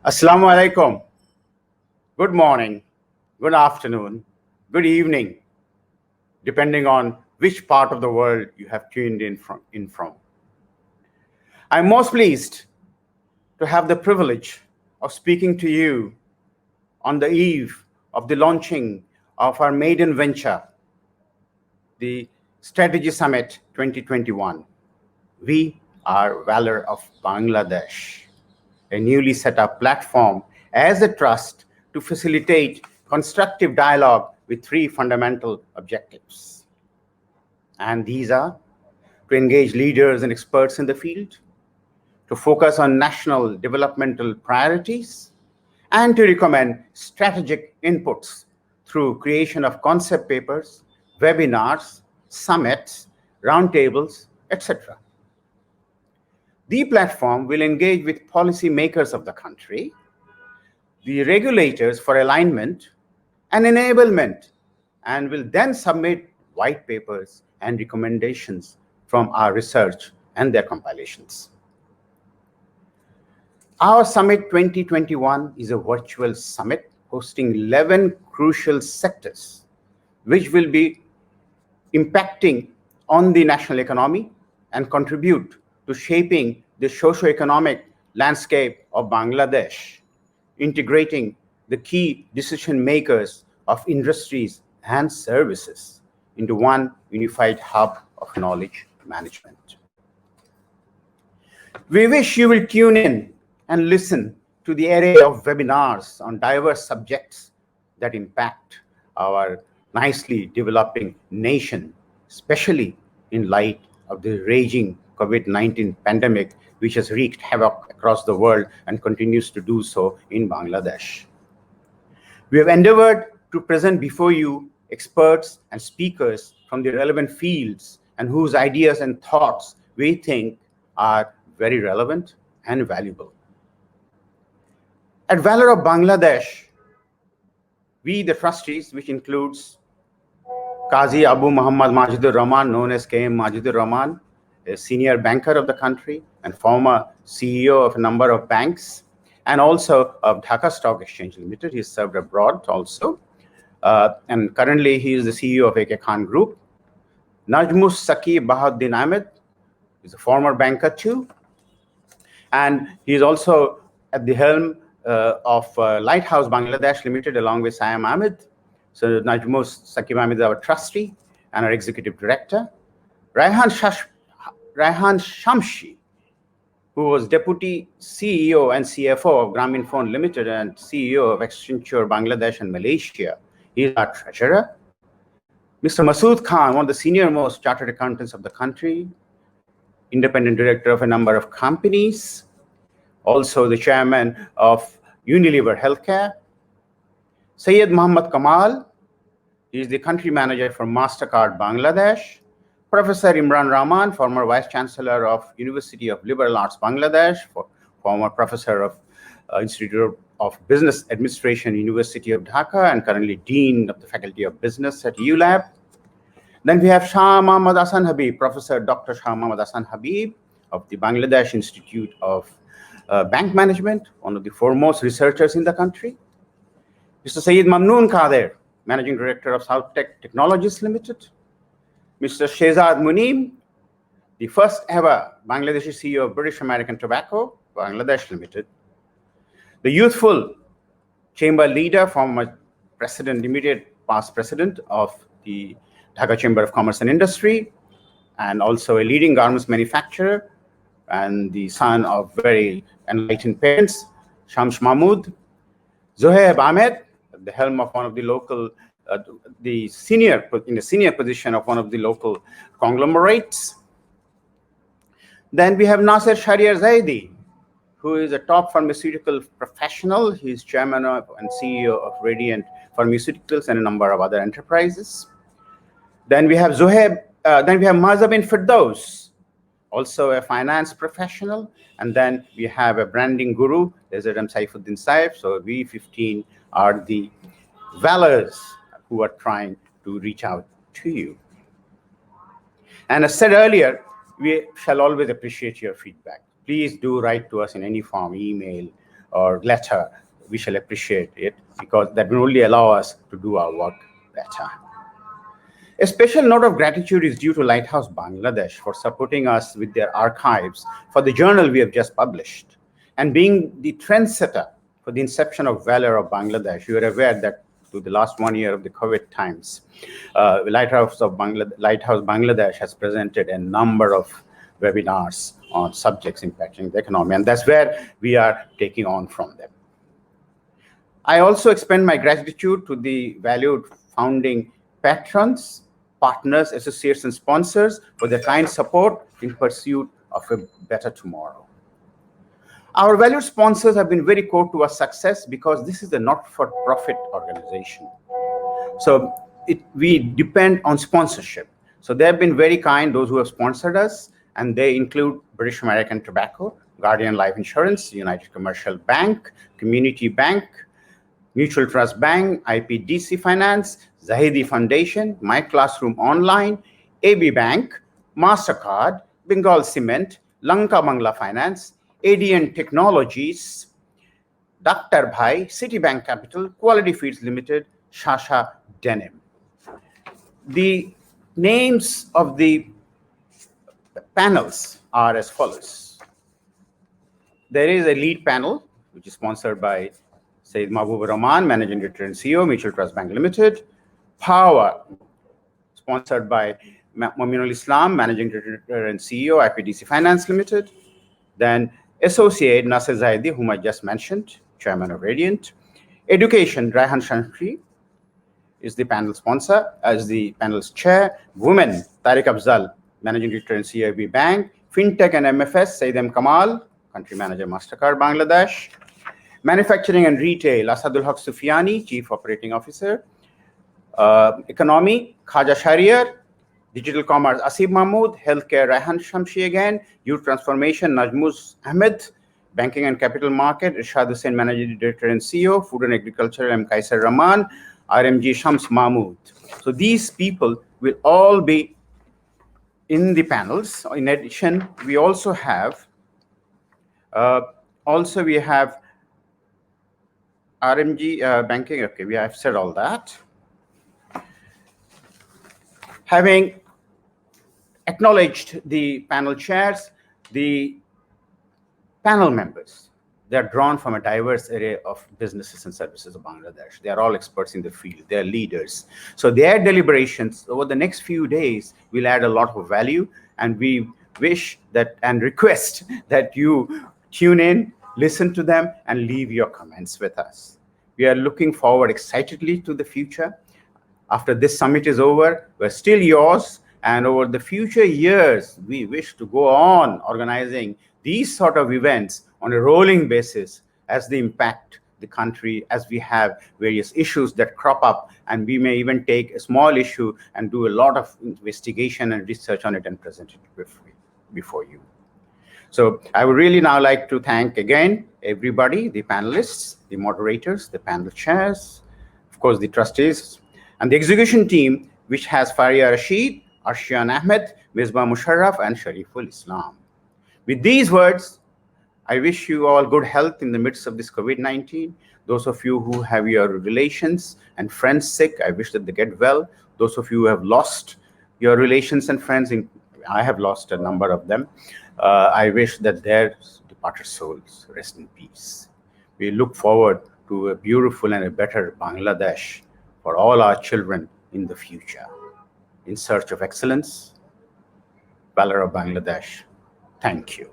Assalamu alaikum. Good morning, good afternoon, good evening, depending on which part of the world you have tuned in from. I'm most pleased to have the privilege of speaking to you on the eve of the launching of our maiden venture, the Strategy Summit 2021. We are Valor of Bangladesh, a newly set up platform as a trust to facilitate constructive dialogue with three fundamental objectives. And these are to engage leaders and experts in the field, to focus on national developmental priorities, and to recommend strategic inputs through creation of concept papers, webinars, summits, roundtables, etc. The platform will engage with policymakers of the country, the regulators for alignment and enablement, and will then submit white papers and recommendations from our research and their compilations. Our Summit 2021 is a virtual summit hosting 11 crucial sectors, which will be impacting on the national economy and contribute to shaping the socio-economic landscape of Bangladesh, integrating the key decision makers of industries and services into one unified hub of knowledge management. We wish you will tune in and listen to the array of webinars on diverse subjects that impact our nicely developing nation, especially in light of the raging COVID-19 pandemic, which has wreaked havoc across the world and continues to do so in Bangladesh. We have endeavored to present before you experts and speakers from the relevant fields and whose ideas and thoughts we think are very relevant and valuable. At Valor of Bangladesh, we, the trustees, which includes Qazi Abu Muhammad Majidur Rahman, known as KM Majidur Rahman, a senior banker of the country and former CEO of a number of banks, and also of Dhaka Stock Exchange Limited. He served abroad also. And currently, he is the CEO of AK Khan Group. Najmus Saki Bahaddin Ahmed is a former banker too. And he is also at the helm of Lighthouse Bangladesh Limited, along with Sayam Ahmed. So Najmus Saki Ahmed is our trustee and our executive director. Raihan Shamshi, who was Deputy CEO and CFO of Grameenphone Limited and CEO of Accenture Bangladesh and Malaysia. He is our treasurer. Mr. Masood Khan, one of the senior most chartered accountants of the country, independent director of a number of companies, also the chairman of Unilever Healthcare. Syed Muhammad Kamal, he is the country manager for MasterCard Bangladesh. Professor Imran Rahman, former Vice Chancellor of University of Liberal Arts Bangladesh, former Professor of Institute of Business Administration, University of Dhaka, and currently Dean of the Faculty of Business at ULab. Then we have Shah Mohammad Hasan Habib, Professor Dr. Shah Mohammad Hasan Habib of the Bangladesh Institute of Bank Management, one of the foremost researchers in the country. Mr. Sayyid Mamnoon Kader, Managing Director of South-Tech Technologies Limited. Mr. Shehzad Muneem, the first ever Bangladeshi CEO of British American Tobacco, Bangladesh Limited. The youthful chamber leader, former president, immediate past president of the Dhaka Chamber of Commerce and Industry, and also a leading garments manufacturer, and the son of very enlightened parents, Shams Mahmood. Zohaib Ahmed, at the helm of one of the local, in the senior position of one of the local conglomerates. Then we have Nasser Shahriar Zahedee, who is a top pharmaceutical professional. He is chairman of and CEO of Radiant Pharmaceuticals and a number of other enterprises. Then we have Mirza bin Firdaus, also a finance professional. And then we have a branding guru, Desert Saifuddin Saif. So we 15 are the valors who are trying to reach out to you. And as said earlier, we shall always appreciate your feedback. Please do write to us in any form, email, or letter, we shall appreciate it, because that will only allow us to do our work better. A special note of gratitude is due to Lighthouse Bangladesh for supporting us with their archives for the journal we have just published, and being the trendsetter for the inception of Valor of Bangladesh. You are aware that through the last 1 year of the COVID times, Lighthouse Bangladesh has presented a number of webinars on subjects impacting the economy, and that's where we are taking on from them. I also extend my gratitude to the valued founding patrons, partners, associates, and sponsors for their kind support in pursuit of a better tomorrow. Our valued sponsors have been very core to our success because this is a not-for-profit organization. So we depend on sponsorship. So they have been very kind, those who have sponsored us, and they include British American Tobacco, Guardian Life Insurance, United Commercial Bank, Community Bank, Mutual Trust Bank, IPDC Finance, Zahedee Foundation, My Classroom Online, AB Bank, MasterCard, Bengal Cement, Lanka Bangla Finance, ADN Technologies, Dr. Bhai, Citibank Capital, Quality Feeds Limited, Shasha Denim. The names of the panels are as follows. There is a lead panel, which is sponsored by Sayyid Mahbub Rahman, Managing Director and CEO, Mutual Trust Bank Limited. Power, sponsored by Mominul Islam, Managing Director and CEO, IPDC Finance Limited. Then Associate Nasser Zahedee, whom I just mentioned, Chairman of Radiant. Education, Raihan Shamshi is the panel sponsor as the panel's chair. Women, Tariq Afzal, Managing Director and CEO, AB Bank. FinTech and MFS, Sayyid M. Kamal, Country Manager, MasterCard Bangladesh. Manufacturing and Retail, Asadul Haq Sufiani, Chief Operating Officer. Economy, Khaja Shariar. Digital Commerce, Asif Mahmood. Healthcare, Raihan Shamshi again. Youth Transformation, Najmuz Ahmed. Banking and Capital Market, Irshad Hussain, Managing Director and CEO. Food and Agriculture, M. Kaisar Rahman. RMG Shams Mahmood. So these people will all be in the panels. In addition, we also have RMG Banking. Okay, we have said all that. Having acknowledged the panel chairs, the panel members, they are drawn from a diverse array of businesses and services of Bangladesh. They are all experts in the field. They are leaders. So their deliberations over the next few days will add a lot of value, and we wish that and request that you tune in, listen to them, and leave your comments with us. We are looking forward excitedly to the future. After this summit is over, we're still yours, and over the future years, we wish to go on organizing these sort of events on a rolling basis as they impact the country, as we have various issues that crop up, and we may even take a small issue and do a lot of investigation and research on it and present it before you. So I would really now like to thank again everybody, the panelists, the moderators, the panel chairs, of course the trustees, and the execution team, which has Faria Rashid, Arshian Ahmed, Misbah Musharraf, and Shariful Islam. With these words, I wish you all good health in the midst of this COVID-19. Those of you who have your relations and friends sick, I wish that they get well. Those of you who have lost your relations and friends, I have lost a number of them. I wish that their departed souls rest in peace. We look forward to a beautiful and a better Bangladesh for all our children in the future. In search of excellence, Valor of Bangladesh. Thank you.